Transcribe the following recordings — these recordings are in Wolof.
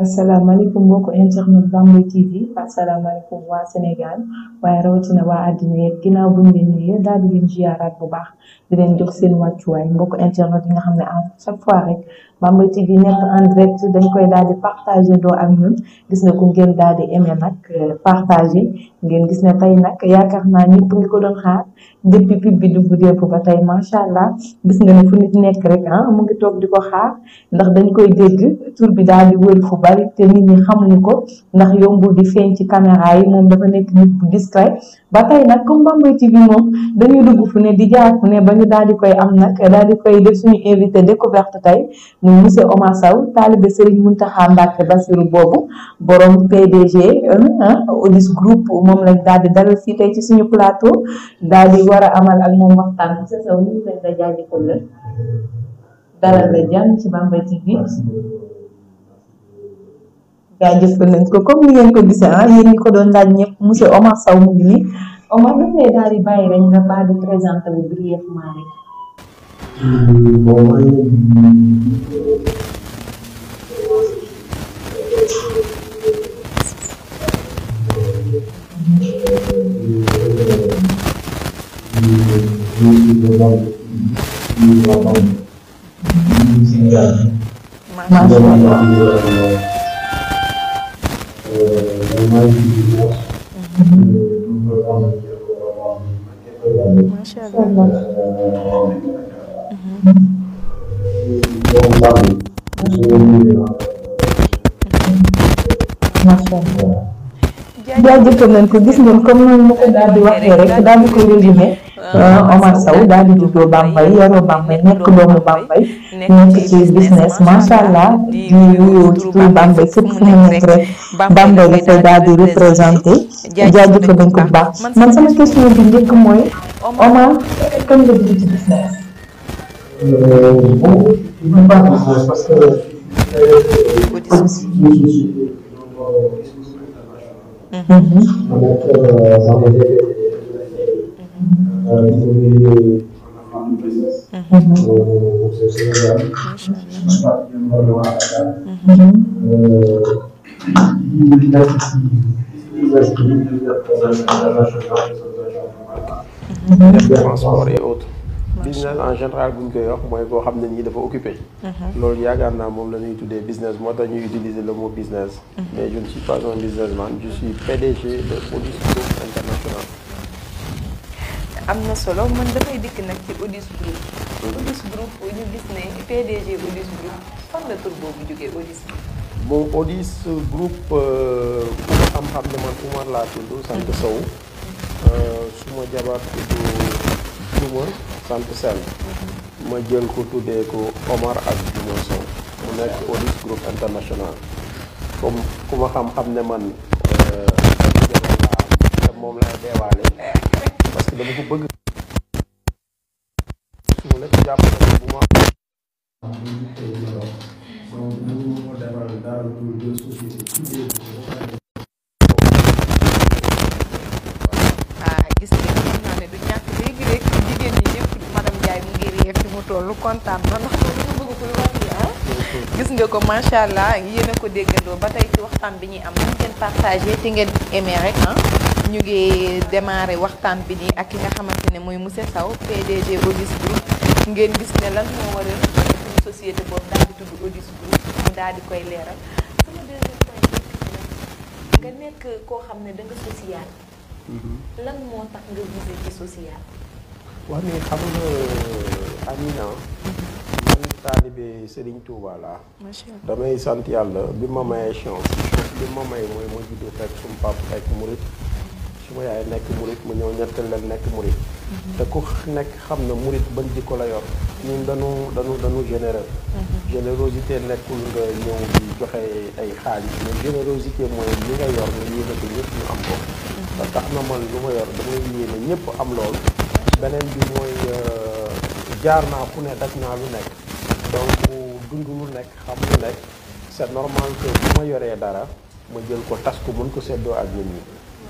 asalaamaaleykum mbokki internet Bambey TV asalaamaaleykum waa Sénégal waaye rawatina waa àddina yëpp ginnaaw bu ñu leen nuyee daal di leen ziaraat bu baax di leen jox seen wàccuwaay mbokki internet yi nga xam ne à chaque fois rek Bambey TV nekk en direct dañ koy daal di partagé doo ak ñun gis nga ko ngeen daal di aimé nag partagé ngeen gis ne tey nag yaakaar naa ñëpp ngi ko doon xaar depuis pub bi dugg démb ba tey macha allah gis nga ne fu nit nekk rek mu ngi toog di ko xaar ndax dañ koy dégg tur bi daal di wër fu bari te nit ñi xamuñu ko ndax yombul di feeñ ci caméra yi moom dafa nekk nit bu discret ba tey nag comme Bambey TV moom dañuy dugg fu ne di jaar fu ne ba ñu daal di koy am nag daal di koy def suñu invité découverte tey muy monsieur Omar Sow taalibe Serigne Mountakha Mbacké Bassirou boobu borom PDG Odis Group moom lañ daal di dalal fii tey ci suñu plateau daal di war a amal ak moom waxtaan monsieur Sow ñu ngi leen di jaajëfal la dalal la jàmm ci Bambey TV. jaajëfal nañ ko comme ni ngeen ko gisee yéen ñi ko doon laaj ñëpp monsieur Omar Sow mu ngi nii Omar dañ lay daal di bàyyi rek nga baal di présenté wu brièvement rek. Macha Allah. jaajëfal nañ ko gis ngeen comme noonu ma ko daal di waxee rek daal di koy résumé Omar Sow daal di juddoo Bambey yaroo Bambey nekk doomu Bambey nekk ci business macha allah di wuyoo ci turu Bambey fépp fu mu nekk rek Bambey la fay daal di représenté jaajëfal nañ ko bu baax man sama question bi njëkk mooy Omar kan nga dugg ci business. Parce que transport et autres. business en général bu ñu koy wax mooy koo xam ne nii dafa occupé. loolu yaakaar naa moom la ñuy tuddee business moo tax ñuy utiliser le mot business. mais je ne suis pas un businessman je suis PDG de Odis Group International. am na solo man dafay dikk nag ci Odis Group. Odis Group ñu gis ne PDG Odis Group fan la tur boobu jógee Odis. bon Odis Group ku ma xam-xam ne man Oumar laa tudd sant Sow. suma jabar tudd Duma sant Sène ma jël ko tuddee ko Omar ak Duma Sow mu nekk Odis Group International comme ku ma xam-xam ne man te moom lay deewaale parce que dama ko bëgg su ma nekk jàpp na bu ma gis nga xam naa ne du ñàkk léegi rek jigéen ñi ñëpp madame Ndiaye mu ngi réer fi mu toll kontaan na ndax loolu nga bëgg ko lu wax gis nga ko macha allah yéen a ko déggandoo ba tey ci waxtaan bi ñuy am nañ ngeen partagé te ngeen aimé rek ñu ngi démarré waxtaan bi nii ak ki nga xamante ne mooy monsieur Sow PDG Odis Group ngeen gis ne lan moo waral suñu société boobu daal di tudd Odis Group mu daal di koy leeral sama deuxième point nga nekk koo xam ne da nga social. lan moo tax nga visé ci social. wax ni xam nga Amina. man taalibe Serigne Touba laa. damay sant yàlla bi ma mayee chance bi ma may mooy ma juddu fekk suma papa fekk murit suma yaay nekk murit ma ñëw ñettal leen nekk murit te ku nekk xam na murit ban jikko la yor ñun dañu généreux. générosité nekkul nga ñëw di joxe ay xaalis mais générosité mooy li nga yor nga yéene ko ñëpp ñu am ko. ba tax na man lu ma yor damay yéene ñëpp am lool. beneen bi mooy jaar naa fu ne daj naa lu nekk donc dund lu nekk xam lu nekk c'est normal que bu ma yoree dara ma jël ko tas ko mën ko seddoo ak nit ñi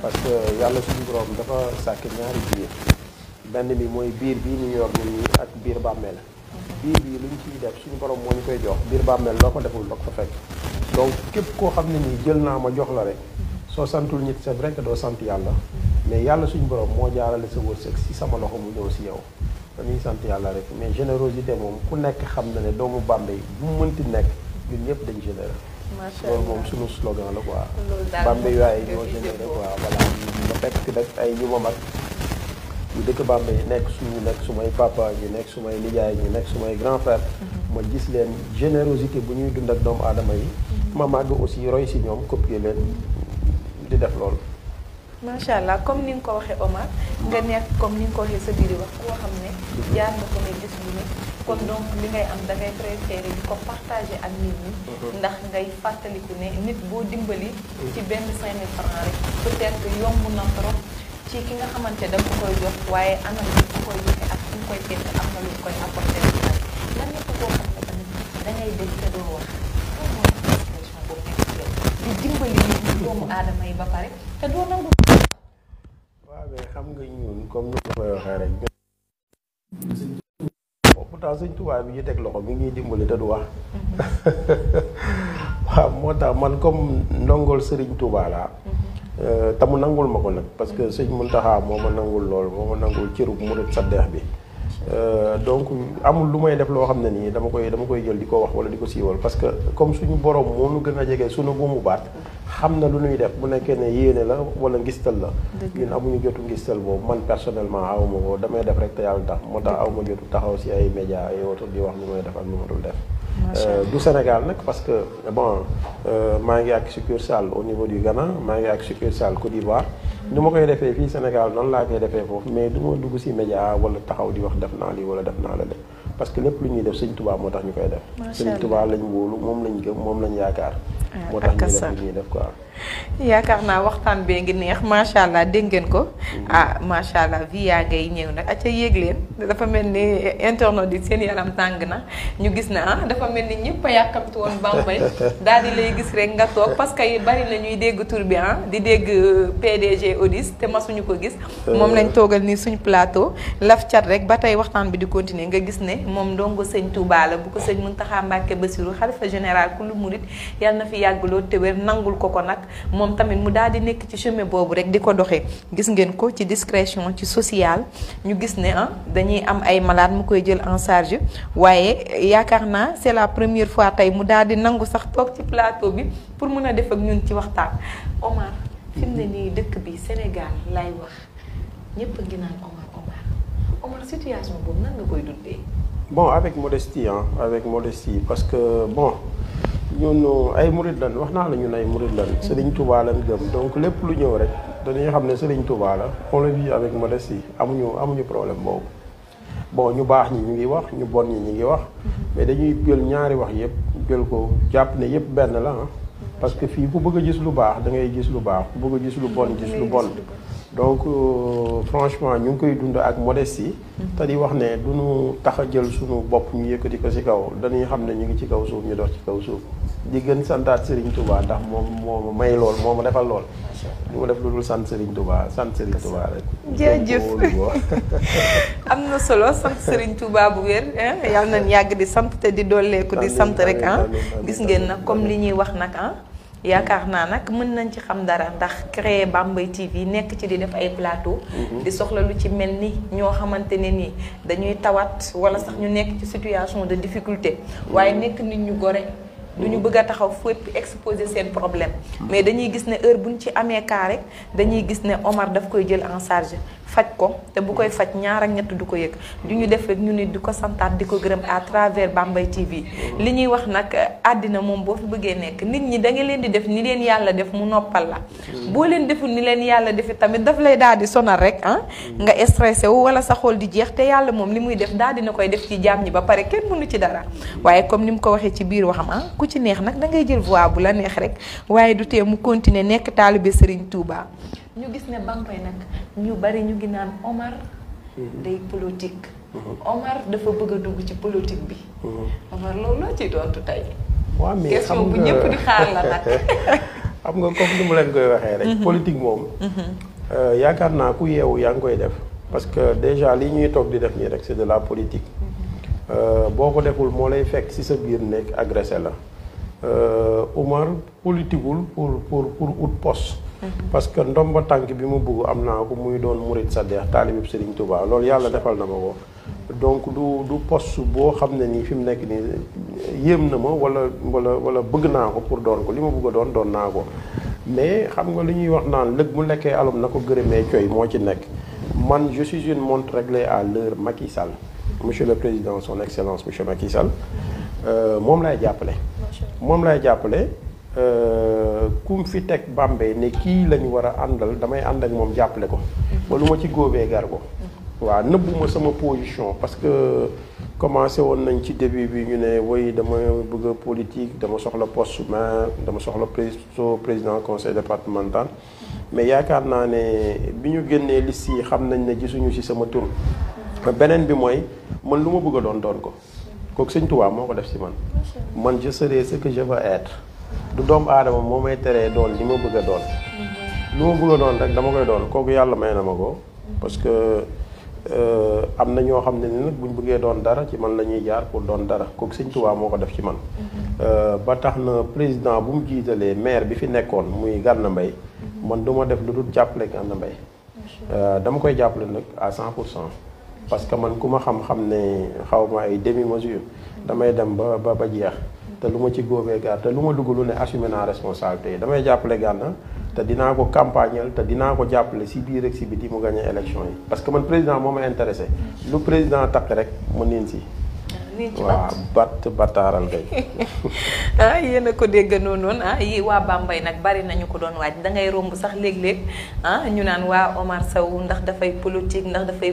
parce que yàlla suñu borom dafa sàkk ñaari biir benn bi mooy biir bii ñu yor nit ñi ak biir bàmmeel biir bii lu ñu ciy def suñu borom moo ñu koy jox biir bàmmeel loo ko deful doo ko fa fekk donc képp koo xam ne nii jël naa ma jox la rek soo santul nit c'est vrai que doo sant yàlla mais yàlla suñu borom moo jaarale sa wërsëg si sama loxo mu ñëw si yow dañuy sant yàlla rek mais générosité moom ku nekk xam na ne doomu Bambey bu mu mënti nekk ñun ñëpp dañ généreux. macha allah loolu moom suñu slogan la quoi. loolu daal Bambey waaye ñoo généreux quoi voilà ma fekk fi nag ay ñu ma mag ñu dëkk Bambey nekk sumay papa ñu nekk sumay nijaay ñu nekk sumay grand frère. ma gis leen générosité bu ñuy dund ak doomu aadama yi. ma màgg aussi roy si ñoom copier leen di def loolu. macha allah comme ni nga ko waxee Omar nga nekk comme ni nga ko waxee sa biir wax koo xam ne jaar nga ko ne gis lu ne kon donc li ngay am da ngay préféré di ko partager ak nit ñi ndax ngay fàttaliku ne nit boo dimbali ci benn 5000 francs rek peut-être yomb na trop ci ki nga xamante da nga koy jox waaye anam bi nga koy joxe ak fi nga koy fekk am na lu koy apporter lan nekk koo xam ne tamit da ngay dégg te doo wax loolu moo tax expression boobu nekk ci yow di dimbali nit ñi doomu aadama yi ba pare te doo nangu. waaw mais xam nga ñun comme ni ma koy waxee rek. pourtant sëñ Tuubaa bi ñu teg loxo mi ngi dimbali te du wax. waaw moo tax man comme ndongol Sëriñ Tuubaa laa. te mu nangul ma ko nag parce que sëñ Muntaxa moo ma nangul lool moo ma nangul cërub murit saddeex bi. donc amul lu may def loo xam ne nii dama koy jël di ko wax wala di ko siiwal parce que comme suñu borom moo nu gën a jege suñu buumu baat xam na lu ñuy def bu nekkee ne yéene la wala ngistal la. ñun amuñu jotu ngistal boobu man personnellement awma ko damay def rek te yàlla tax moo tax awma jotu taxaw si ay médias ay auto di wax lu may def ak lu ma dul def. du Sénégal nag parce que bon maa ngi ak succursale au niveau du Ghana maa ngi ak succursale Côte d'Ivoire. ni ma koy defee fii Sénégal noonu laa koy defee foofu mais du ma dugg si média wala taxaw di wax def naa lii wala def naa la de parce que lépp lu ñuy def sëñ Tuubaa moo tax ñu koy def. sëñ Tuubaa lañ wóolu moom lañ gëm moom lañ yaakaar. moo tax ñu def lu ñuy def quoi. yaakaar naa waxtaan bee ngi neex macha allah dégg ngeen ko. macha allah vi yaa ngay ñëw nag acca yéeg leen dafa mel ni internet yi seen yaram tàng na ñu gis ne dafa mel ni ñëpp a yàkkamti woon Bambey daal di lay gis rek nga toog parce que bari na ñuy dégg tur bi di dégg PDG Odis te masuñu ko gis. moom lañ toogal nii suñu plateau laf cat rek ba tey waxtaan bi di continuer nga gis ne moom ndongo sëñ Touba la bu ko sëñ Mountakha Mbacké Bassirou xalifa général ku lu murit yàlla na fi yàgg lool te wér nangul ko nag. moom tamit mu daal di nekk ci chemin boobu rek di ko doxee gis ngeen ko ci discrétion ci social ñu gis ne dañuy am ay malade mu koy jël en charge waaye yaakaar naa c'est la première fois tey mu daal di nangu sax toog ci plateau bi pour mën a def ak ñun ci waxtaan. Omar fi mu ne nii dëkk bi Sénégal lay wax ñëpp a ngi naan Omar situation boobu nan nga koy dundee. bon avec modestie parce que bon. ñun ay murid lan wax naa la ñun ay murid lan Serigne Touba lan gëm donc lépp lu ñëw rek dañuy xam ne Serigne Touba la on le vit avec modestie amuñu problème boobu bon ñu baax ñi ñu ngi wax ñu bon ñi ñu ngi wax mais dañuy jël ñaari wax yëpp jël ko jàpp ne yëpp benn la parce que fii ku bëgg a gis lu baax da ngay gis lu baax ku bëgg a gis lu bon gis lu bon donc franchement ñu ngi koy dund ak modestie te di wax ne du ñu tax a jël suñu bopp ñu yëkkati ko ci kaw dañuy xam ne ñu ngi ci kaw suuf ñu dox ci kaw suuf di gën santaat Serigne Touba ndax moom moo ma may lool moo ma defal lool. lu ma def lu dul sant Serigne Touba rek. jërëjëf am na solo sant Serigne Touba bu wér yàlla nañ yàgg di sant te di dolleeku di sant rek gis ngeen nag comme li ñuy wax nag yaakaar naa nag mën nañ ci xam dara ndax créer Bambey TV nekk ci di def ay plateau. di soxla lu ci mel ni ñoo xamante ne nii dañuy tawat wala sax ñu nekk ci situation de difficulté waaye nekk nit ñu gore. du ñu bëgg a taxaw fépp exposer seen problème mais dañuy gis ne heure bu ñu ci amee cas rek dañuy gis ne Omar daf koy jël en charge faj ko te bu koy faj ñaar ak ñett du ko yëg du ñu def rek ñu nit di ko santaat di ko gërëm à travers Bambey TV li ñuy wax nag àddina moom boo fi bëggee nekk nit ñi da nga leen di def ni leen yàlla def mu noppal la boo leen deful ni leen yàlla defi tamit daf lay daal di sonal rek nga stressé wu wala sa xol di jeex te yàlla moom li muy def daal dina koy def ci jaam ñi ba pare kenn mënu ci dara waaye comme ni mu ko waxee ci biir waxam ku ci neex nag da ngay jël voix bu la neex rek waaye du tee mu continuer nekk taalibe Serigne Touba. ñu gis ne Bambey nag ñu bari ñu ngi naan Omar day politique. Omar dafa bëgg a dugg ci politique bi. Omar loolu loo ciy tontu tey. waaw mais question bu ñëpp di xaar la nag. xam nga comme ni mu leen koy waxee rek. politique moom. yaakaar naa ku yeewu yaa ngi koy def. parce que déjà li ñuy toog di def nii rek c'est de la politique. boo ko deful moo lay fekk ci sa biir nekk agressé la Omar politiqueul pour ut poste. parce que ndomba tànk bi mu bëgg am naa ko muy doon murid Sadex taalibib Serigne Touba loolu yàlla defal na ma ko donc du poste boo xam ne nii fi mu nekk nii yéem na ma wala bëgg naa ko pour doon ko li ma bëgg a doon naa ko mais xam nga li ñuy wax naan lëg mu lekkee alum na ko gërëmee coy moo ci nekk man je suis une montre réglée à l'heure Macky Sall monsieur le président son excellence monsieur Macky Sall moom lay jàppale ku mu fi teg Bambey ne kii la ñu war a àndal damay ànd ak moom jàppale ko ba lu ma ci góobee gar ko waaw nëbbuma sama position parce que commencé woon nañ ci début bi ñu ne woy dama bëgg a politique dama soxla poste maire dama soxla président conseil départemental mais yaakaar naa ne bi ñu génnee liste yi xam nañ ne gisuñu ci sama tur beneen bi mooy man lu ma bëgg a doon ko kooku Sëñ Tuubaa moo ko def ci man je serai ce que je veux être du doomu aadama moo may teree doon li ma bëgg a doon lu ma bëgg a doon rek dama koy doon kooku yàlla may na ma ko parce que am na ñoo xam ne ni nag buñ bëggee doon dara ci man la ñuy jaar pour doon dara kooku Sëñ Tuubaa moo ko def ci man ba tax na président bu mu jiitalee maire bi fi nekkoon muy Gana Mbaye man du ma def lu dul jàppale Gana Mbaye dama koy jàppale nag à 100% parce que man ku ma xam-xam ne xaw ma ay demi mesure damay dem ba jeex te lu ma ci góobee gar te lu ma dugg lu ne assumé naa responsabilité damay jàppale Gana te dinaa ko campagnal te dinaa ko jàppale si biir ak si biti mu gagné élection yi parce que man président moo ma intéressé lu président takk rek ma niin si waaw battaaral kay yéen a ko déggandoo noonu yi waa Bambey nag bari nañu ko doon waaj dangay romb sax léeg-léeg ñu naan waa Omar Sow ndax dafay politique ndax dafay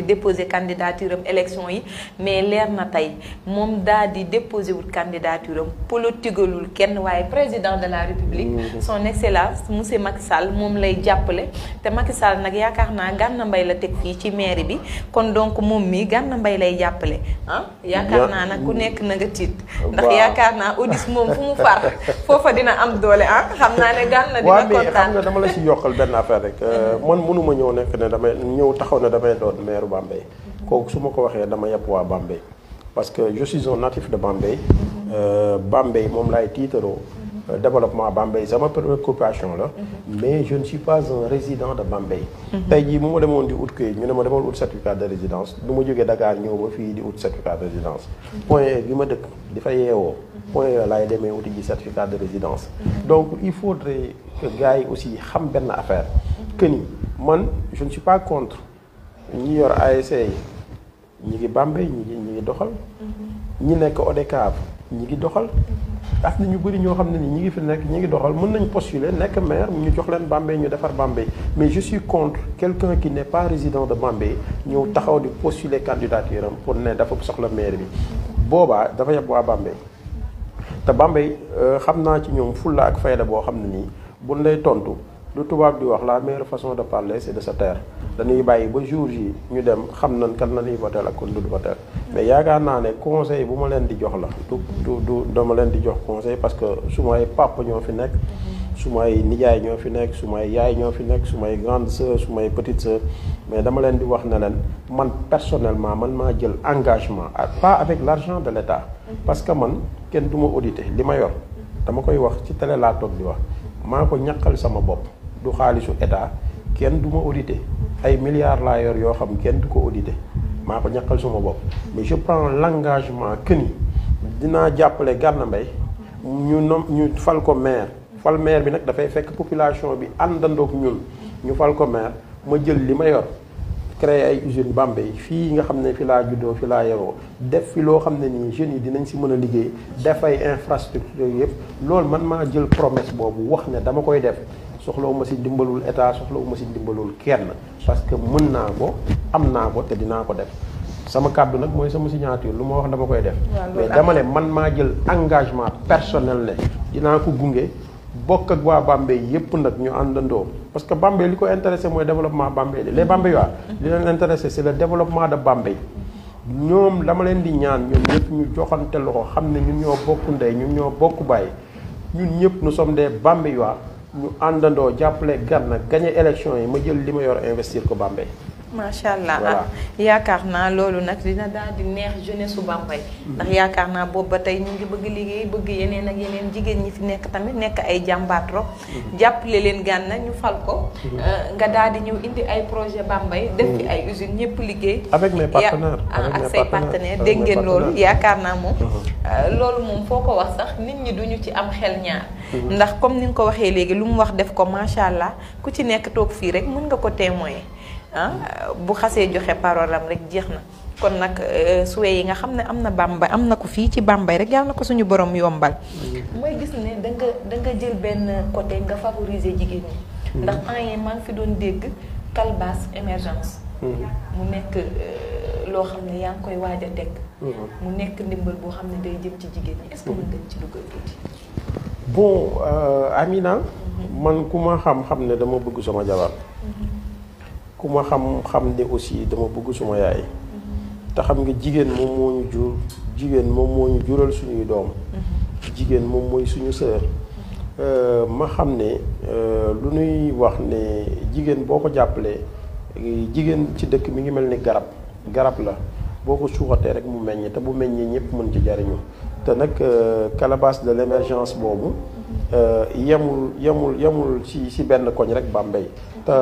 déposer candidature am élection yi mais leer na tey moom daal di déposer wul candidature am politiqueulul kenn waaye président de la république son excellence monsieur Macky Sall moom lay jàppale te Macky Sall nag yaakaar naa Gana Mbaye la teg fii ci mairie bi kon donc moom mi Gana Mbaye lay jàppale yaakaar naa nag ku nekk na nga tiit ndax yaakaar naa audis moom fu mu far foofa dina am doole xam naa ne Gana dina kontaan xam nga dama la si yokkal benn affaire rek man mënuma ñëw nekk ne damay ñëw taxaw ne damay doon maire Bambey kooku su ma ko waxee dama yàpp waa Bambey parce que je suis un natif de Bambey Bambey moom laay tiitaroo développement Bambey sama préoccupation la mais je ne suis pas un résident de Bambey tey jii bu ma demoon di ut këyit ñu ne ma demal ut certificat de résidence du ma jógee Dakar ñëw ba fii di ut certificat de résidence point bi ma dëkk di fa yeewoo point laay demee uti ji certificat de résidence donc il faudrait que gars yi aussi xam benn affaire que ni man je ne suis pas contre ñi yor ASC yi ñi ngi Bambey ñi ngi doxal ñi nekk ODCAV ñi ngi doxal ak na ñu bëri ñoo xam ne ni ñi ngi fi nekk ñi ngi doxal mën nañ postuler nekk maire ñu jox leen Bambey ñu defar Bambey mais je suis contre quelqu'un qui n'est pas résident de Bambey ñëw taxaw di postuler candidature am pour ne dafa soxla maire bi boobaa dafa yeb waa Bambey te Bambey xam naa ci ñoom fulla ak fayda boo xam ne nii buñ lay tontu lu tubaab di wax la meilleure façon de parler c'est de se taire dañuy bàyyi ba jour yi ñu dem xam nañ kan la ñuy voter ak kon du voter mais yaakaar naa ne conseil bu ma leen di jox la du dama leen di jox conseil parce que su may papa ñoo fi nekk su may nijaay ñoo fi nekk su may yaay ñoo fi nekk su may grande sœur su may petite sœur mais dama leen di wax ne leen man personnellement man maa jël engagement pas avec l'argent de l'État parce que man kenn du ma auditer li ma yor dama koy wax ci télé laa toog di wax maa ko ñaqal sama bopp du xaalisu état kenn du ma auditer ay milliards laa yor yoo xam kenn du ko auditer maa ko ñaqal sama bopp mais je prends l'engagement que ni dinaa jàppale Gana Mbaye ñu fal ko maire fal maire bi nag dafay fekk population bi àndandoog ñun ñu fal ko maire ma jël li ma yor créer ay usine Bambey fii nga xam ne fi laa juddoo fi laa yaroo def fi loo xam ne nii jeunes yi dinañ si mën a liggéey def ay infrastructure yëpp loolu man maa jël promesse boobu wax ne dama koy def soxlawu ma si dimbalul état soxlawu ma si dimbalul kenn parce que mën naa ko am naa ko te dinaa ko def sama kàddu nag mooy sama signature lu ma wax dama koy def mais dama ne man maa jël engagement personnel ne dinaa ko gunge bokk ak waa Bambey yépp nag ñu àndandoo parce que Bambey li ko intéressé mooy développement Bambey les Bambeywaay li leen intéressé c'est le développement de Bambey ñoom dama leen di ñaan ñoom ñëpp ñu joxante loxo xam ne ñun ñoo bokk ndey ñun ñoo bokk baay ñun ñëpp nous sommes des Bambeywaay ñu àndandoo jàppale Gana gagné élection yi ma jël li ma yor investir ko Bambey macha allah yaakaar naa loolu nag dina daal di neex jeunesse su Bambey ndax yaakaar naa boobu ba tey ñu ngi bëgg liggéey bëgg yeneen ak yeneen jigéen ñi fi nekk tamit nekk ay jàmbaat trop jàppale leen Gana ñu fal ko nga daal di ñëw indi ay projet Bambey def fi ay usines ñëpp liggéey avec mes partenaires ak say partenaires dégg ngeen loolu yaakaar naa moom loolu moom foo ko wax sax nit ñi duñu ci am xel ñaar ndax comme ni nga ko waxee léegi lu mu wax def ko macha allah ku ci nekk toog fii rek mën nga ko témoigner bu xasee joxe parole am rek jeex na kon nag suwe yi nga xam ne am na Bambey am na ko fii ci Bambey rek yàlla na ko suñu borom yombal mooy gis ne da nga jël benn côté nga favoriser jigéen ñi ndax temps yi maa ngi fi doon dégg calebasse émergence mu nekk loo xam ne yaa ngi koy waaj a teg mu nekk ndimbal boo xam ne day jëm ci jigéen ñi est-ce que mën nga ci duggal tuuti bon Amina man ku ma xam-xam ne dama bëgg sama jabar ku ma xam ne aussi dama bëgg suma yaay te xam nga jigéen moom moo ñu jur jigéen moom moo ñu jural suñuy doom jigéen moom mooy suñu sœur ma xam ne lu ñuy wax ne jigéen boo ko jàppalee jigéen ci dëkk mi ngi mel ni garab la boo ko suuxatee rek mu meññ te bu meññee ñëpp mën ci jariñu te nag calebasse de l'émergence boobu yemul ci benn koñ rek Bambey te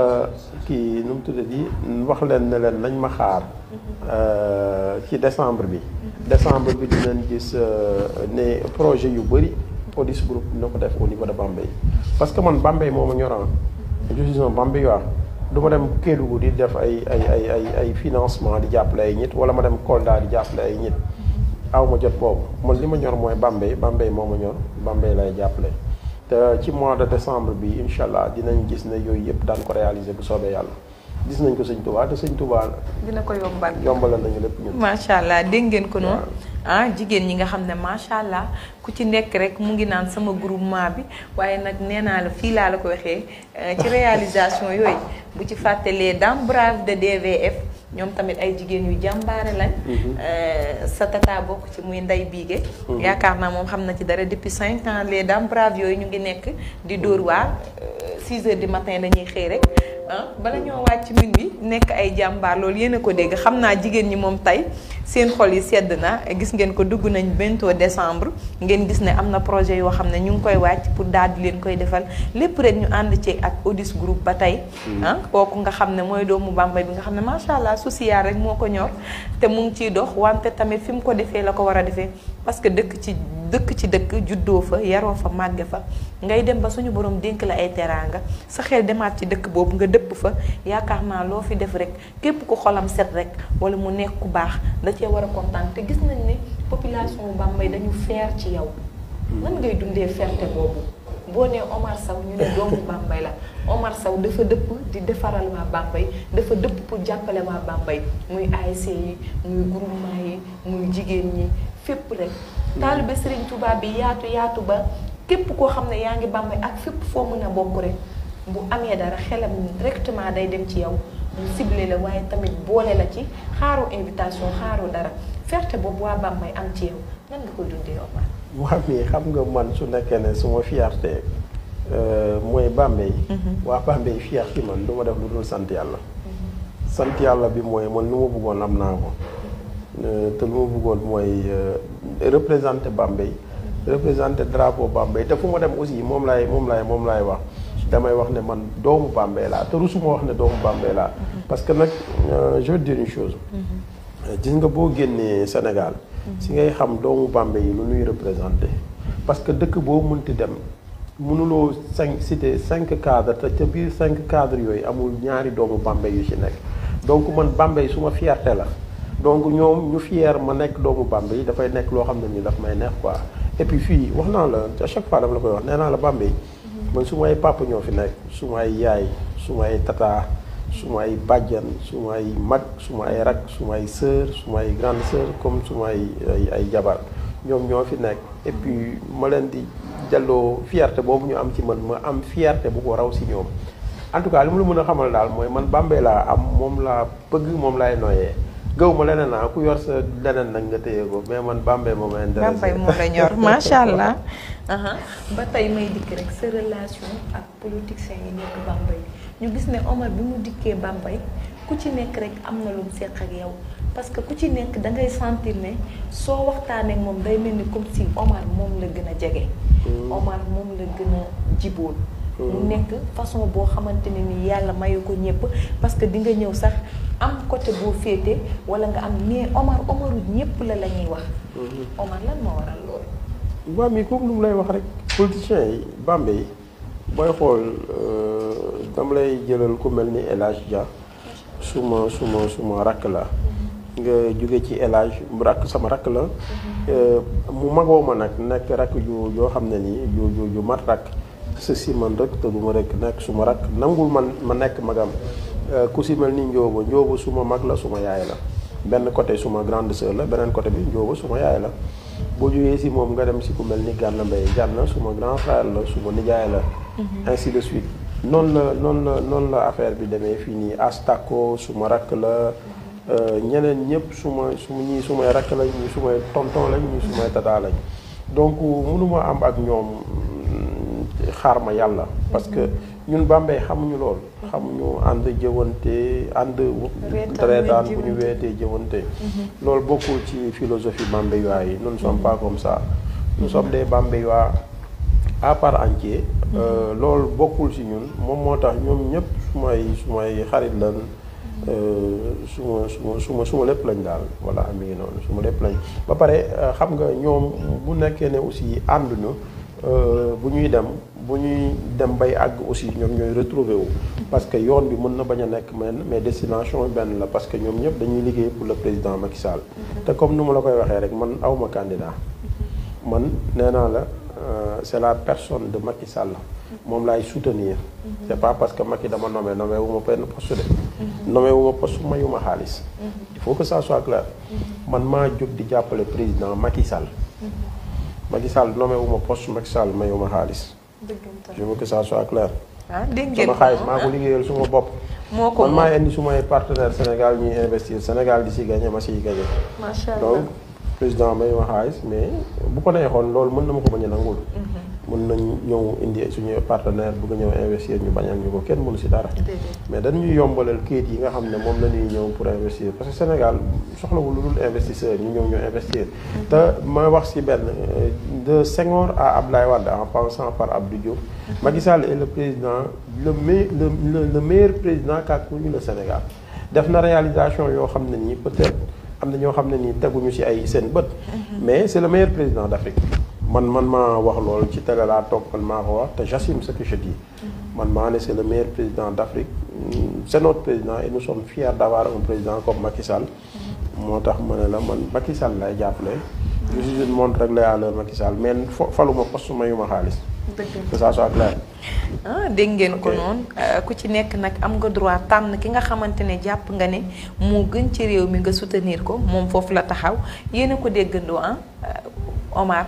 kii nu mu tuddati wax leen ne leen nañ ma xaar ci décembre bi dinañ gis ne projet yu bëri Odis Group dina ko def au niveau de Bambey parce que man Bambey moo ma ñoraan je suis un Bambeyois du ma dem Kédougou di def ay financement di jàppale ay nit wala ma dem Kolda di jàppale ay nit aw ma jot boobu man li ma ñor mooy Bambey moo ma ñor Bambey lay jàppale te ci mois de décembre bi incha allah dinañ gis ne yooyu yëpp daan ko réaliser bu soobee yàlla gis nañ ko sëñ Touba te sëñ Touba dina ko yombalal nañu lépp ñun. macha allah dégg ngeen ko noonu jigéen ñi nga xam ne macha allah ku ci nekk rek mu ngi naan sama groupement bi waaye nag nee naa la fii laa la ko waxee ci réalisation yooyu bu ci fàtte les dames braves de DVF ñoom tamit ay jigéen yu jàmbaare lañ. sa tata bokk ci muy Ndey Biige. yaakaar naa moom xam na ci dara depuis 5 ans les dames braves yooyu ñu ngi nekk di dóor waar 6 heures du matin dañuy xëy rek. bala ñoo wàcc min bi nekk ay jàmbaar loolu yéen a ko dégg xam naa jigéen ñi moom tey seen xol yi sedd na gis ngeen ko dugg nañ bientôt décembre ngeen gis ne am na projet yoo xam ne ñu ngi koy wàcc pour daal di leen koy defal lépp rek ñu ànd ci ak Odis Group ba tey kooku nga xam ne mooy doomu Bambey bi nga xam ne macha allah social rek moo ko ñor te mu ngi ciy dox wante tamit fi mu ko defee la ko war a defee parce que dëkk ci dëkk juddoo fa yaroo fa màgge fa ngay dem ba suñu borom dénk la ay teraanga sa xel demaat ci dëkk boobu nga dëpp fa yaakaar naa loo fi def rek képp ku xolam set rek wala mu nekk ku baax da cee war a kontaan te gis nañ ne population Bambey dañu fier ci yow nan ngay dundee fierté boobu boo nee Omar Sow ñu ne doomu Bambey la Omar Sow dafa dëpp di defaral waa Bambey dafa dëpp pour jàppale waa Bambey muy ASC yi muy groupement yi muy jigéen ñi fépp rek taalibe Serigne Touba bi yaatu ba képp koo xam ne yaa ngi Bambey ak fépp foo mën a bokk rek bu amee dara xelam directement day dem ci yow mu ciblé la waaye tamit boole la ci xaaru invitation xaaru dara fierté boobu waa Bambey am ci yow nan nga ko dundee Omar. waaw mais xam nga man su nekkee ne suma fierté mooy Bambey. waa Bambey fier ci man du ma def lu dul sant yàlla. sant yàlla bi mooy man lu ma bëggoon am naa ko te lu ma bëggoon mooy représenter Bambey représenter drapeau Bambey te fu ma dem aussi moom laay wax. damay wax ne man doomu Bambey laa te rusuma wax ne doomu Bambey laa parce que nag je veux dire une chose gis nga boo génnee Sénégal si ngay xam doomu Bambey yi lu ñuy représenté parce que dëkk boo mënti dem mënuloo citer 5 cadres te ca biir 5 cadres yooyu amul ñaari doomu Bambey yu ci nekk donc man Bambey suma fierté la donc ñoom ñu fier ma nekk doomu Bambey dafay nekk loo xam ne ni daf may neex quoi et puis fii wax naa la à chaque fois dama la koy wax nee naa la Bambey man su ma ay papa ñoo fi nekk su ma ay yaay su ma ay tata su ma ay bàjjan su ma ay mag su ma ay rak su ma ay sœur su ma ay grande sœur comme su ma ay jabar ñoom ñoo fi nekk et puis ma leen di delloo fierté boobu ñu am ci man ma am fierté bu ko raw si ñoom en tout cas li mu la mën a xamal daal mooy man Bambey laa am moom laa bëgg moom laay noyyee gëw ma leneen naa ku yor sa leneen nag nga téye ko mais man Bambey moo ma intéressé. Bambey moo la ñor macha allah. ba tey may dikk rek sa relation ak politiciens yi nekk Bambey ñu gis ne Omar bi mu dikkee Bambey ku ci nekk rek am na lu mu seq ak yow parce que ku ci nekk da ngay sentir ne soo waxtaanee ak moom day mel ni comme si Omar moom la gën a jege. Omar moom la gën a jibool. mu nekk façon boo xamante ne ni yàlla mayu ko ñëpp parce que di nga ñëw sax am côté boo féete wala nga am mais Omaru ñëpp la ñuy wax. Omar lan moo waral loolu. waaw mais comme lu mu lay wax rek politiciens yi Bambey booy xool dama lay jëlal ku mel ni El Hadj Dia suma rakk la. nga jóge ci El Hadj sama rakk la. mu magoo ma nag nekk rakk joo xam ne nii ju mat rakk. si man rek te du ma rek nekk suma rakk nangul ma nekk magam ku si mel ni Njóoba suma mag la suma yaay la benn côté suma grande sœur la beneen côté bi Njóoba suma yaay la boo jógee si moom nga dem si ku mel ni Gànna Mbay Gànna suma grand frère la suma nijaay la ainsi de suite noonu la affaire bi demee fii nii Astako suma rakk la ñeneen ñëpp ñii sumay rakk lañ ñii sumay tonton lañ ñii sumay tata lañ donc mënuma am ak ñoom xaar ma yàlla parce que ñun Bambey xamuñu lool xamuñu ànd jëwante ànd reetaan bu ñu weetee jëwante loolu bokkul ci philosophie bambeywa yi nous ne sommes pas comme ça nous sommes des bambeywa à part entier loolu bokkul ci ñun moom moo tax ñoom ñëpp sumay xarit lan suma lépp lañ daal voilà mi ngi noonu suma lépp lañ ba pare xam nga ñoom bu nekkee ne aussi ànduñu bu ñuy dem bay àgg aussi ñoom ñooy retrouver wu parce que yoon bi mën na bañ a nekk mais destination benn la parce que ñoom ñëpp dañuy liggéey pour le président Macky Sall te comme nu ma la koy waxee rek man awma candidat man nee naa la c'est la personne de Macky Sall moom laay soutenir c'est pas parce que Macky dama nommé wu ma benn poste de nommé wu ma poste mayuma xaalis il faut que ça soit clair man maa jóg di jàppale président Macky Sall Macky Sall nommé wu ma poste Macky Sall mayuma xaalis je veux que ça soit clair sama xaalis maa ko liggéeyal suma bopp man maa indi sumay partenaire Sénégal ñuy investir Sénégal di si gagné ma siy gagné donc président mayuma xaalis mais bu ko neexoon loolu mën na ma ko bañ a nangul mën nañ ñëw indi suñu partenaire bëgg ñëw investir ñu bañal ñu ko kenn mënu si dara mais dañuy yombalal kayit yi nga xam ne moom la ñuy ñëw pour investir parce que Sénégal soxlawul lu dul investisseur ñu ñëw investir te ma wax si benn de Senghor à Abdoulaye Wade en passant par Abdou Diouf Macky Sall est le président le meilleur président qu'a connu le Sénégal def na réalisation yoo xam ne nii peut-être am na ñoo xam ne nii teguñu ci ay seen bët mais c'est le meilleur président d'Afrique man maa wax loolu ci télé laa toog man maa ko wax te j'assume ce que je dis man maa ne c'est le meilleur président d'Afrique c'est notre président et nous sommes fiers d'avoir un président comme Macky Sall moo tax ma ne la man Macky Sall lay jàppale je suis une montre rek la yàlla Macky Sall mais faluma poste mayuma xaalis que ça soit clair dégg ngeen ko noonu ku ci nekk nag am nga droit tànn ki nga xamante ne jàpp nga ne moo gën ci réew mi nga soutenir ko moom foofu la taxaw yéen a ko déggandoo Omar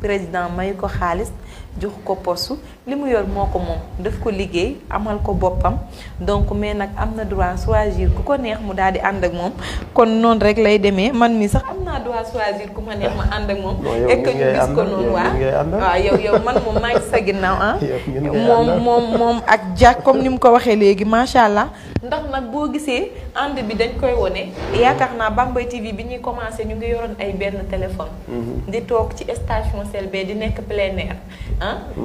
président mayu ko xaalis jox ko postu li mu yor moo ko moom daf ko liggéey amal ko boppam donc mais nag am na droit choisir ku ko neex mu daal di ànd ak moom kon noonu rek lay demee man mi sax am naa droit choisir ku ma neex ma ànd ak moom et que ñu gis ko noonu waaw yow man moom maa ngi sa ginnaaw moom ak Jack comme ni mu ko waxee léegi macha allah ndax nag boo gisee ànd bi dañ koy wone yaakaar naa Bambey TV bi ñuy commencé ñu ngi yoroon ay benn téléphone di toog ci station CLB di nekk plein air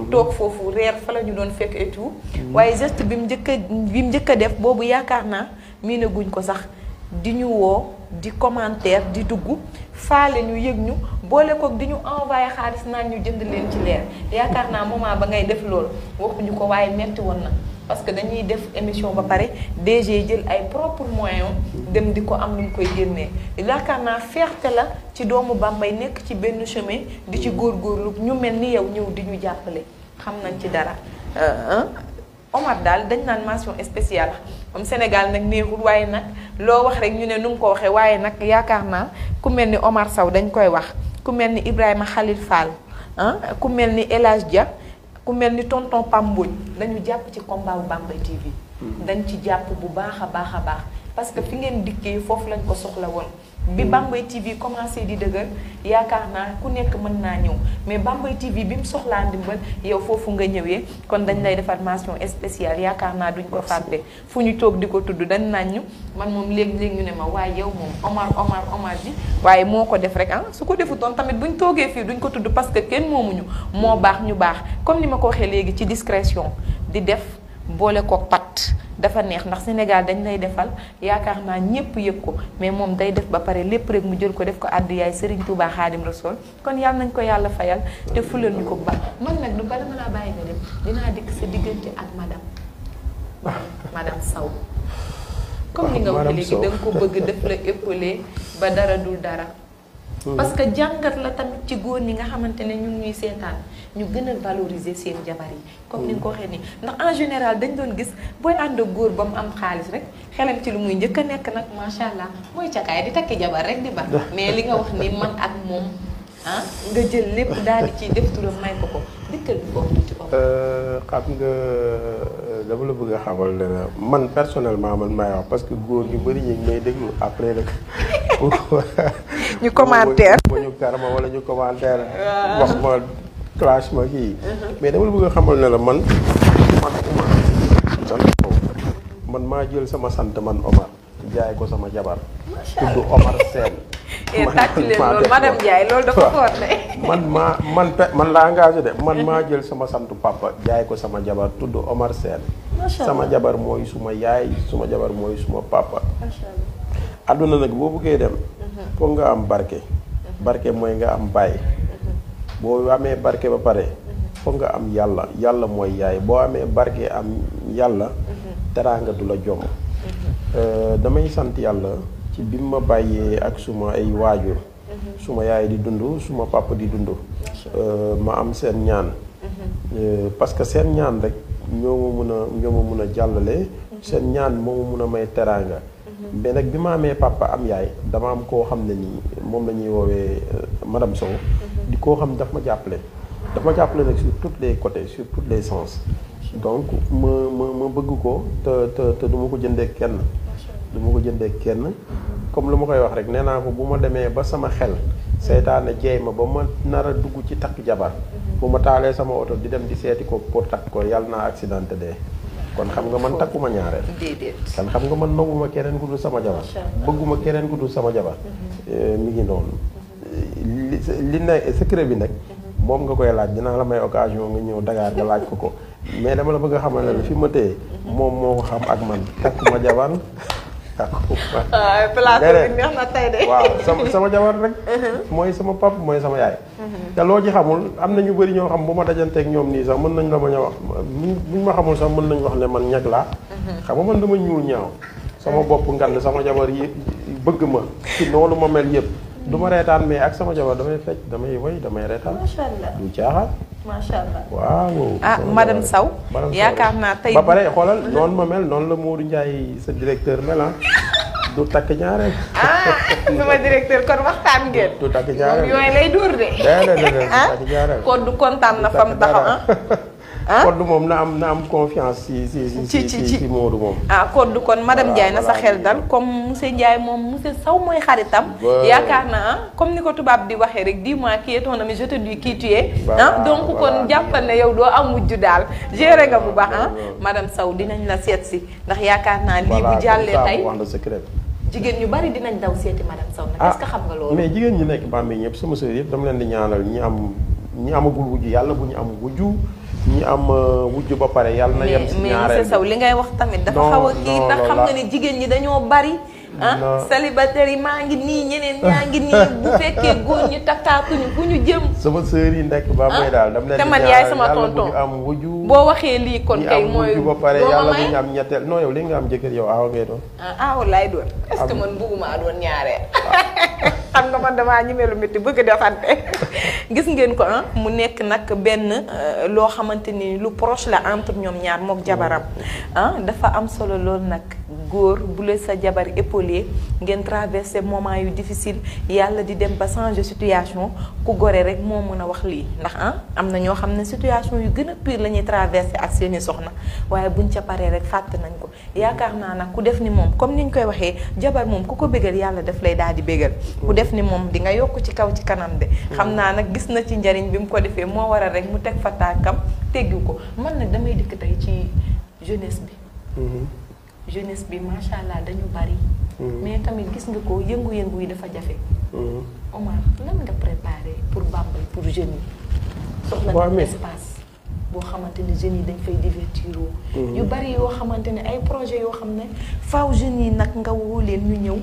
toog foofu reer fa la ñu doon fekk et tout waaye geste bi mu njëkk a def boobu yaakaar naa miina guñ ko sax di ñu woo di commentaire di dugg faale ñu yëg ñu boole koog di ñu envoyé xaalis naan ñu jënd leen ci leer yaakaar naa moment ba ngay def loolu waxuñu ko waaye metti woon na parce que dañuy def émission ba pare DG jël ay propres moyens dem di ko am nu mu koy génnee yaakaar naa fierté la ci doomu Bambey nekk ci benn chemin di ci góorgóorlu ñu mel ni yow ñëw di ñu jàppale xam nañ ci dara Omar daal dañ naan mention spéciale am Sénégal nag neexul waaye nag loo wax rek ñu ne nu mu ko waxee waaye nag yaakaar naa ku mel ni Omar Sow dañ koy wax ku mel ni Ibrahima Khalil Fall ku mel ni El Hadj Dia ku mel ni tonton Pamboj dañu jàpp ci combat bu Bambey TV dañ ci jàpp bu baax a baax parce que fi ngeen dikkee foofu lañ ko soxla woon bi Bambey TV commencé di dëgër yaakaar naa ku nekk mën naa ñëw mais Bambey TV bi mu soxlaa ndimbal yow foofu nga ñëwee kon dañ lay defar mention spéciale yaakaar naa duñ ko fàtte fu ñu toog di ko tudd dañ naan ñu man moom léegi-léegi ñu ne ma waaye yow moom Omar bi waaye moo ko def rek su ko defutoon tamit buñ toogee fii duñ ko tudd parce que kenn moomuñu moo baax ñu baax comme ni ma ko waxee léegi ci discrétion di def boole ko pat dafa neex ndax Sénégal dañ lay defal yaakaar naa ñëpp yëg ko mais moom day def ba pare lépp rek mu jël ko def ko àddu yaay Serigne Touba Khadim Rassoul kon yàlla nañ ko yàlla fayal te fulal ñu ko bu baax man nag du bala ma laa bàyyi nga dem dinaa dikk sa diggante ak madame Sow comme ni nga waxee léegi da nga ko bëgg def la épaulé ba dara dul dara parce que jàngat la tamit ci góor ñi nga xamante ne ñu ngi ñuy seetaan ñu gën a valoriser seen jabar yi comme ni nga ko waxee nii ndax en général dañ doon gis booy ànd ak góor ba mu am xaalis rek xelam ci lu muy njëkk a nekk nag macha allah mooy cakaay di takki jabar rek di ba mais li nga wax ni man ak moom nga jël lépp daal di ciy def turam may ko dikkal bi foofu tuuti ko xam nga dama la bëgg a xamal ne man personnellement man maay wax parce que góor ñu bëri ñu ngi may déglu après rek ñu commentaire ba ñu karma wala ñu commentaire wax ma clash ma kii mais dama la bëgg a xamal ne la man man maa jël sama sant man Omar jaay ko sama jabar tudd Omar Sène tàcc leen loolu madame Ndiaye loolu dafa fort de man la engagé de man maa jël sama santu papa jaay ko sama jabar tudd Omar Sène sama jabar mooy suma yaay suma jabar mooy suma papa àdduna nag boo bëggee dem foog nga am barke mooy nga am baay boo amee barke ba pare foog nga am yàlla mooy yaay boo amee barke am yàlla teraanga du la jomb damay sant yàlla ci bi ma bàyyee ak suma ay waajur suma yaay di dund suma papa di dund ma am seen ñaan parce que seen ñaan rek ñoo ma mun a jàllale seen ñaan moo ma mun a may teraanga mais nag bi ma amee papa am yaay dama am koo xam ne nii moom la ñuy woowee madame Sow di koo xam daf ma jàppale nag sur tous les côtés sur tous les sens donc ma bëgg ko te du ma ko jëndee kenn comme lu ma koy wax rek nee naa ko bu ma demee ba sama xel seytaane jeey ma ba ma nar a dugg ci takk jabar bu ma taalee sama oto di dem di seeti ko pour takk ko yàlla naa accidenté dee kon xam nga man takkuma ñaareel kan xam nga man nanguma keneen ku dul sama jabar bëgguma keneen ku dul sama jabar mi ngi noonu li ne secret bi nag moom nga koy laaj dinaa la may occasion nga ñëw Dakar nga laaj ko mais dama la bëgg a xamal ne fi ma téye moom moo ko xam ak man takkuma jabar place bi neex na tey de waaw sama jabar rek mooy sama pap mooy sama yaay te loo ci xamul am na ñu bëri ñoo xam bu ma dajanteeg ñoom nii sax mën nañ la bañ a wax buñ ma xamul sax mën nañ wax ne man ñag laa xam nga man dama ñuul ñaaw sama bopp ngand sama jabar yi bëgg ma ci noonu ma mel yëpp du ma reetaan mais ak sama jabar damay fecc damay woy damay reetaan macha allah du caaxaan macha allah waaw madame Sow yaakaar naa tey ba pare xoolal noonu ma mel noonu la Modou Ndiaye sa directeur mel du takk ñaareel sama directeur kon waxtaan ngeen du takk ñaareel yooyu lay dóor de du takk ñaareel kon du kontaan na fam taxaw Koddu moom na am confiance ci Modou moom. Koddu kon madame Ndiaye na sa xel dal comme monsieur Ndiaye moom monsieur Sow mooy xaritam. yaakaar naa comme ni ko tubaab di waxee rek dis-moi qui est ton ami je te dis qui tu es. donc kon jàppal ne yow doo am wujju daal géré nga bu baax madame Sow dinañ la seet si ndax yaakaar naa lii bu jàllee tey jigéen ñu bari dinañ daw seeti madame Sow nag est-ce que xam nga loolu. mais jigéen ñi nekk Bambey ñëpp sama sœur yëpp dama leen di ñaanal ñi amagul wujju yàlla bu ñu am wujju. ñi am wujju ba pare yàlla na yem si ñaareel mais monsieur Sow li ngay wax tamit dafa xaw a kii ndax xam nga ne jigéen ñi dañoo bari célibataire yi maa ngi nii ñeneen ñaa ngi nii bu fekkee góor ñi takkaatuñu fu ñu jëm sama sœur yi nekk ba may daal dama leen te man yaay sama tonton am wujju boo waxee lii kon kay mooy ba pare yàlla bu ñu am ñetteel non yow li nga am jëkkër yow aawa ngay doon aawa laay doon est-ce que man bëgguma doon ñaareel xam nga man damaa ñemee lu métti bëgg defante gis ngeen ko mu nekk nag benn loo xamante ni lu proche la entre ñoom ñaar mook jabaram dafa am solo loolu nag góor bu la sa jabar épaulé évoluer ngeen traverser moment yu difficile yàlla di dem ba changer situation ku gore rek moo mën a wax lii ndax am na ñoo xam ne situation yu gën a pire la ñuy traverser ak seeni soxna waaye buñ ca paree rek fàtte nañ ko yaakaar naa nag ku def ni moom comme niñ koy waxee jabar moom ku ko bégal yàlla daf lay daal di bégal ku def ni moom di nga yokk ci kaw ci kanam de xam naa nag gis na ci njariñ bi mu ko defee moo waral rek mu teg fa tànkam teggu ko man nag damay dikk tey ci jeunesse bi jeunesse bi macha allah dañu bari mais tamit gis nga ko yëngu-yëngu yi dafa jafe Omar lan nga préparé pour Bambey pour jeunes yi soxla na espace boo xamante ne jeunes yi dañ fay divertir yu bari yoo xamante ne ay projet yoo xam ne faaw jeunes yi nag nga woo leen ñu ñëw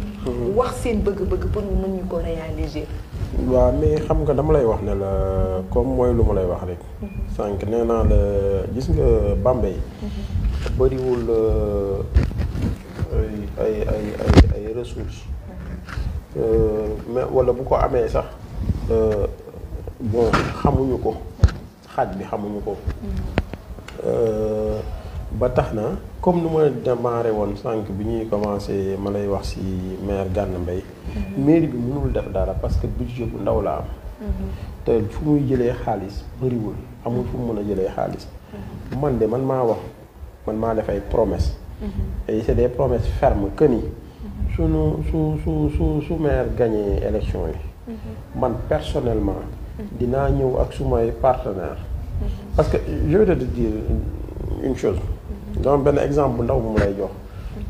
wax seen bëgg-bëgg pour ñu mën ñu ko réaliser waaw mais xam nga dama lay wax ne la comme mooy lu ma lay wax rek sànq nee naa la gis nga Bambey bëriwul ay ressources mais wala bu ko amee sax bon xamuñu ko xaaj bi xamuñu ko ba tax na comme nu ma démarré woon sànq bi ñuy commencé ma lay wax ci maire Gana Mbaye mairie bi mënul def dara parce que budget bu ndaw la am te fu muy jëlee xaalis bëriwul amul fu mu mën a jëlee xaalis man de man maa wax man maa def ay promesses et c'est des promesses fermes que ni su maire gagné élection yi man personnellement dinaa ñëw ak sumay partenaires parce que je vais te dire une chose donc benn exemple bu ndaw bu mu lay jox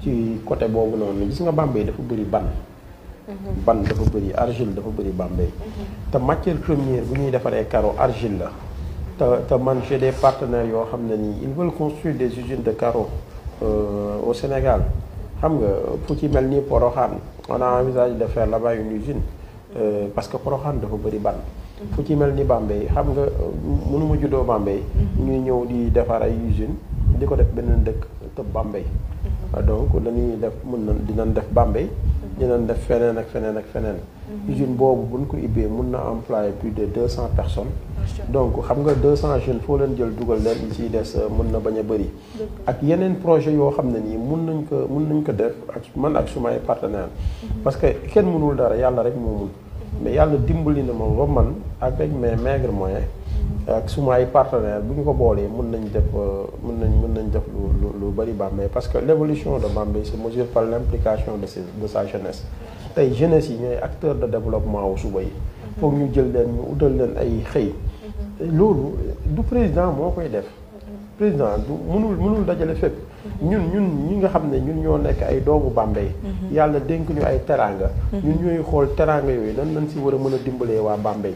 ci côté boobu noonu gis nga Bambey dafa bëri ban dafa bëri argile dafa bëri Bambey te matière première bu ñuy defaree carreau argile la te man j'ai des partenaires yoo xam ne nii ils veulent construire des usines de carreau au Sénégal xam nga fu ci mel ni Porokhane on a envisagé de faire là-bas une usine parce que Porokhane dafa bëri ban fu ci mel ni Bambey xam nga mënuma juddoo Bambey ñuy ñëw di defar ay usine di ko def beneen dëkk te Bambey donc dañuy def dinañ def Bambey dinañ def feneen ak feneen ak feneen usine boobu buñ ko ubbee mun na employer plus de 200 personnes donc xam nga 200 jeunes foo leen jël dugal leen yi ciy des mun na bañ a bëri ak yeneen projet yoo xam ne nii mun nañ ko def ak man ak sumay partenaire parce que kenn mënul dara yàlla rek moo mun mais yàlla dimbali na ma ba man avec mes maigres moyens ak suma ay partenaires bu ñu ko boolee mën nañ def lu bari Bambey parce que l'évolution de Bambey se mesure par l'implication de sa jeunesse tey jeunesse yi ñooy acteurs de développement wu suba yi foog ñu jël leen ñu utal leen ay xëy loolu du président moo koy def président du mënul dajale fépp ñun ñi nga xam ne ñun ñoo nekk ay doomu Bambey yàlla dénk ñu ay teraanga ñun ñooy xool teraanga yooyu nan lañ si war a mën a dimbalee waa Bambey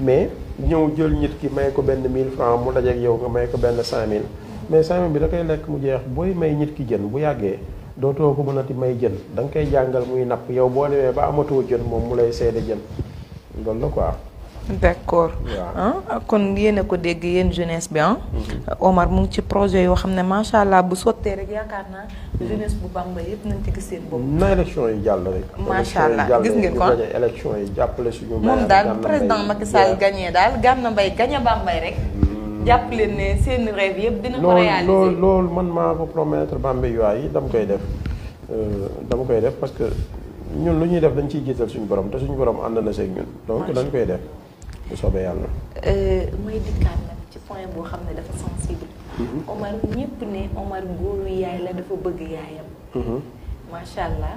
mais ñëw jël nit ki may ko benn 1000 francs mu dajeek yow nga may ko benn 5000 mais 5000 bi da koy lekk mu jeex booy may nit ki jën bu yàggee dootoo ko mënati may jën da nga koy jàngal muy napp yow boo demee ba amatoo jën moom mu lay seede jën loolu la quoi. d'accord kon yéen a ko dégg yéen jeunesse bi Omar mu ngi ci projet yoo xam ne macha allah bu sottee rek yaakaar naa jeunesse bu Bambey yëpp nañ ci gis seen bopp. na élection yi jàll rek. macha allah gis ngeen kon élection yi jàppale suñu. moom daal président Macky Sall gagné daal Gana Mbaye gagné Bambey rek. jàpp leen ne seen rêve yëpp dina ko réaliser. loolu man maa ko promettre Bambey yi dama koy def parce que ñun lu ñuy def dañ ciy jiital suñu borom te suñu borom ànd na seeg ñun. donc dañ koy def. bu soobee yàlla. may dikkaat nag ci point boo xam ne dafa sensible. Omar ñëpp ne Omar góoru yaay la dafa bëgg yaayam. macha allah.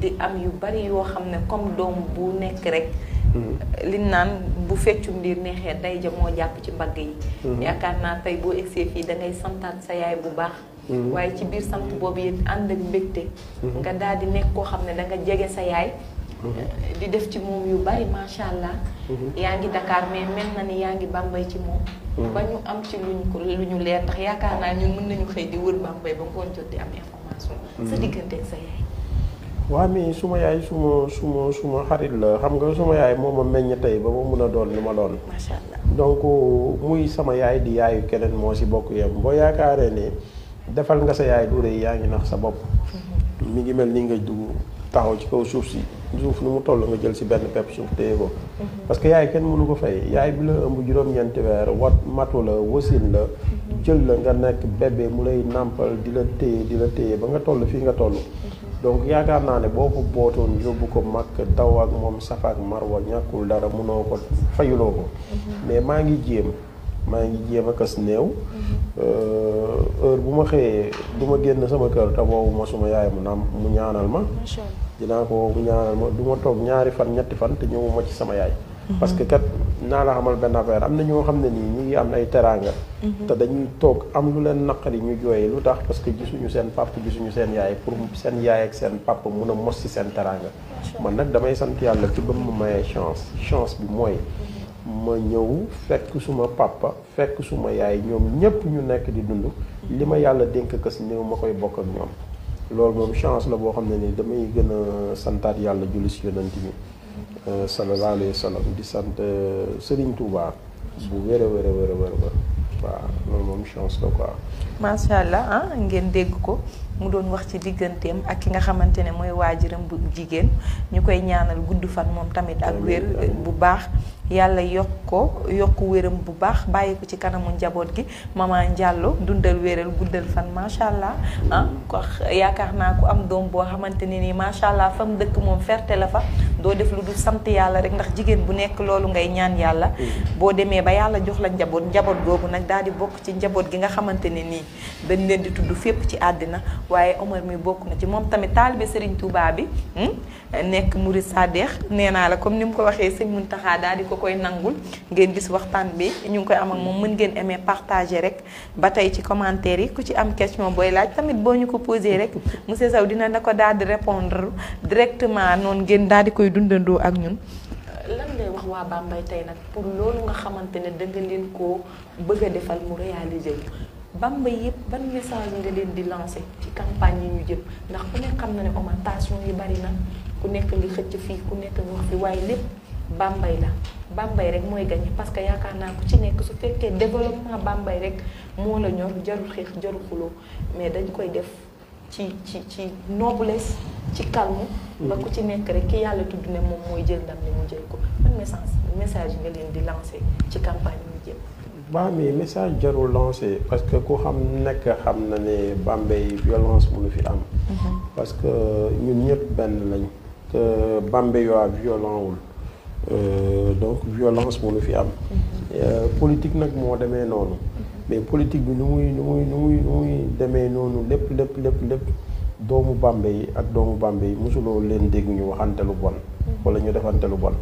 di am yu bari yoo xam ne comme doom bu nekk rek. liñ naan bu feccum ndiir neexee day ja moo jàpp ci mbagg yi. yaakaar naa tey boo egsee fii da ngay santaat sa yaay bu baax. waaye ci biir sant boobu it ànd ak mbégte. nga daal di nekk koo xam ne da nga jege sa yaay. di def ci moom yu bari macha allah. yaa ngi Dakar mais mel na ni yaa ngi Bambey ci moom. ba ñu am ci lu ñu leer ndax yaakaar naa ñun mën nañu xëy di wër Bambey ba ngoon jot di am information. sa diggante ak sa yaay. waaw mais suma yaay suma xarit la xam nga suma yaay moo ma meññ tey ba ma mun a doon li ma doon. macha allah donc muy sama yaay di yaayu keneen moo si bokk yem boo yaakaaree ne defal nga sa yaay du rëy yaa ngi nax sa bopp. mi ngi mel ni nga dugg taxaw ci kaw suuf si suuf nu mu toll nga jël si benn pepp suuf téye ko. parce que yaay kenn mënu ko fay yaay bi la ëmb juróom-ñeenti weer matu la wasin la. jël la nga nekk bébé mu lay nàmpal di la téye ba nga toll fii nga toll. donc yaakaar naa ne boo ko bootoon yóbbu ko mag daw ak moom safa ak marwa ñàkkul dara mënoo ko fayuloo ko mais maa ngi jéem a kës néew heure bu ma xëyee du ma génn sama kër te boobu ma suma yaay mu ñaanal ma dinaa ko mu ñaanal ma du ma toog ñaari fan ñetti fan te ñëwuma ci sama yaay parce que kat naa la xamal benn affaire am na ñoo xam ne nii ñi ngi am ay teraanga te dañuy toog am lu leen naqari ñu jooyee lu tax parce que gisuñu seen papa gisuñu seen yaay pour seen yaay ak seen papa mun a mos ci seen teraanga man nag damay sant yàlla ci ba mu mayee chance bi mooy ma ñëw fekk suma papa fekk suma yaay ñoom ñépp ñu nekk di dund li ma yàlla dénk kës néew ma koy bokk ak ñoom loolu moom chance la boo xam ne ni damay gën a santaat yàlla julli si yonent bi sallallahu alayhi wa sallam di sant Serigne Touba bu wér a wér waaw loolu moom chance la quoi. macha allah ngeen dégg ko mu doon wax ci digganteem ak ki nga xamante ne mooy waajuram bu jigéen ñu koy ñaanal gudd fan moom tamit ak wér bu baax. yàlla yokk wéram bu baax bàyyi ko ci kanamu njaboot gi maman Diallo dundal wéral guddal fan macha allah ko yaakaar naa ko am doom boo xamante ne nii macha allah fa mu dëkk moom ferte la fa doo def lu dul sant yàlla rek ndax jigéen bu nekk loolu ngay ñaan yàlla boo demee ba yàlla jox la njaboot googu nag daal di bokk ci njaboot gi nga xamante ne nii dañ leen di tudd fépp ci àddina waaye Omar mi bokk na ci moom tamit taalibe Serigne Touba bi nekk Murid Sadex nee naa la comme ni mu ko waxee sëñ Muntaxa daal di ko koy nangul ngeen gis waxtaan bi ñu ngi koy am ak moom mën ngeen aimer partager rek ba tey ci commentaire yi ku ci am question booy laaj tamit boo ñu ko posé rek monsieur Sow dina na ko daal di répondre directement noonu ngeen daal di koy dundandoo ak ñun. lan ngay wax waa Bambey tey nag pour loolu nga xamante ne danga leen koo bëgg a defal mu réaliser wu Bambey yëpp ban message nga leen di lancer ci campagne yi ñu jëm ndax ku nekk xam na ne augmentation yi bari na ku nekk ngi xëcc fii ku nekk nga wax fi waaye lépp Bambey la Bambey rek mooy gagné parce que yaakaar naa ku ci nekk su fekkee développement Bambey rek moo la ñor jarul xeex jarul xuloo mais dañ koy def ci noblesse ci calme ba ku ci nekk rek ki yàlla tudd ne moom mooy jël ndam ne mu jël ko ban message nga leen di lancer ci campagne yi jëm. waaw mais message jarul lancé parce que ku xam na ne Bambey violence mënu fi am. parce que ñun ñëpp benn lañ te Bambey yoo violent wul donc violence mënu fi am. politique nag moo demee noonu. mais politique bi nu muy demee noonu lépp doomu Bambey ak doomu Bambey mosuloo leen dégg ñu waxante lu bon. wala ñu defante lu bon.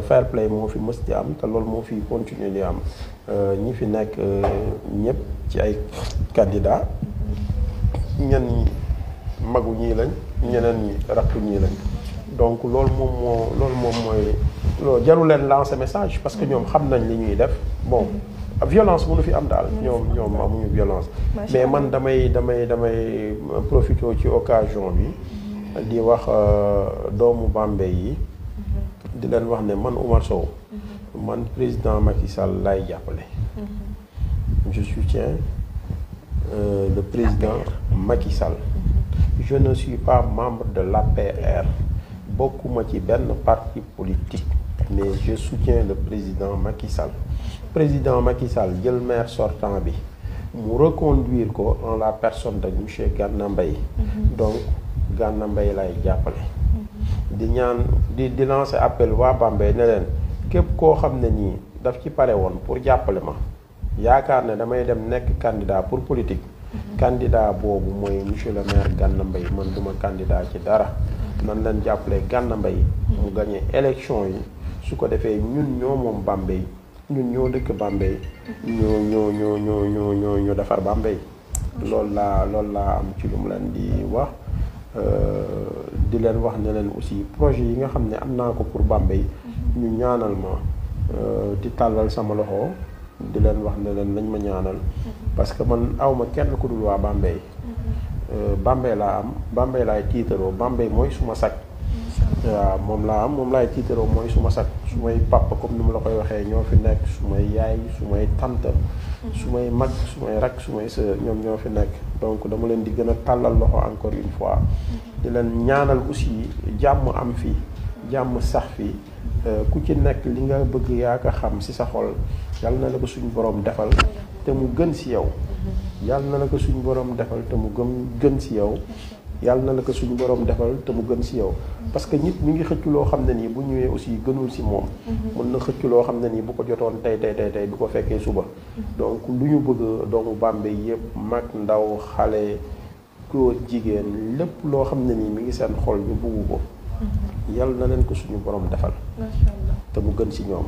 fair play moo fi mës di am te loolu moo fi continuer di am ñi fi nekk ñëpp ci ay candidat ñenn ñi magu ñii lañ ñeneen ñi rakku ñii lañ donc loolu moom mooy loolu jarul leen lancer message parce que ñoom xam nañ li ñuy def bon violence mënu fi am daal ñoom amuñu violence mais man damay profité ci occasion bi di wax doomu Bambey yi di leen wax ne man Oumar Sow man président Macky Sall lay jàppale je soutiens le président Macky Sall je ne suis pas membre de l'APR bokkuma ci benn parti politique mais je soutiens le président Macky Sall jël maire sortant bi mu reconduire ko en la personne de monsieur Gana Mbaye donc Gana Mbaye lay jàppale di ñaan di lancer appel waa Bambey ne leen képp koo xam ne nii daf ci pare woon pour jàppale ma yaakaar ne damay dem nekk candidat pour politique candidat boobu mooy monsieur le maire Gana Mbaye man duma candidat ci dara nan leen jàppale Gana Mbaye mu gagné élection yi su ko defee ñun ñoo moom Bambey ñun ñoo dëkk Bambey ñoo defar Bambey loolu laa am ci lu mu leen di wax di leen wax ne leen aussi projet yi nga xam ne am naa ko pour Bambey ñu ñaanal ma di tàllal sama loxo di leen wax ne leen nañ ma ñaanal parce que man awma kenn ku dul waa Bambey Bambey laa am Bambey laay tiitaroo Bambey mooy suma sag waaw moom laa am moom laay tiitaroo mooy suma sag su may papa comme ni mu la koy waxee ñoo fi nekk su may yaay su may tante su may mag su may rak su may sœur ñoom ñoo fi nekk donc dama leen di gën a tàllal loxo encore une fois di leen ñaanal aussi jàmm am fii jàmm sax fii ku ci nekk li nga bëgg yaa ko xam ci sa xol yàlla na la ko suñu borom defal te mu gën ci yow yàlla na la ko suñu borom defal te mu gën ci yow yàlla na la ko suñu borom defal te mu gën si yow parce que nit mi ngi xëcc loo xam ne nii bu ñëwee aussi gënul si moom mën na xëcc loo xam ne nii bu ko jotoon tey du ko fekkee suba donc lu ñu bëgg doomu Bambey yëpp mag ndaw xale góor jigéen lépp loo xam ne nii mi ngi seen xol ñu bëgg ko yàlla na leen ko suñu borom defal te mu gën si ñoom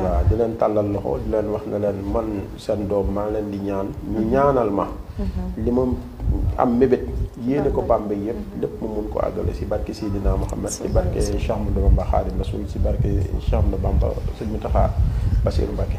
waaw di leen tàllal loxo di leen wax ne leen man seen doom maa leen di ñaan ñu ñaanal ma li ma am mébét yéene ko Bambey yëpp lépp mu mun ko àggale si barke Seydina Muhammad si barke Cheikh Ahmadou Bamba Xaadimu Rasuul si barke Cheikh Ahmadou Bamba Sëñ Mountakha Bassirou Mbacké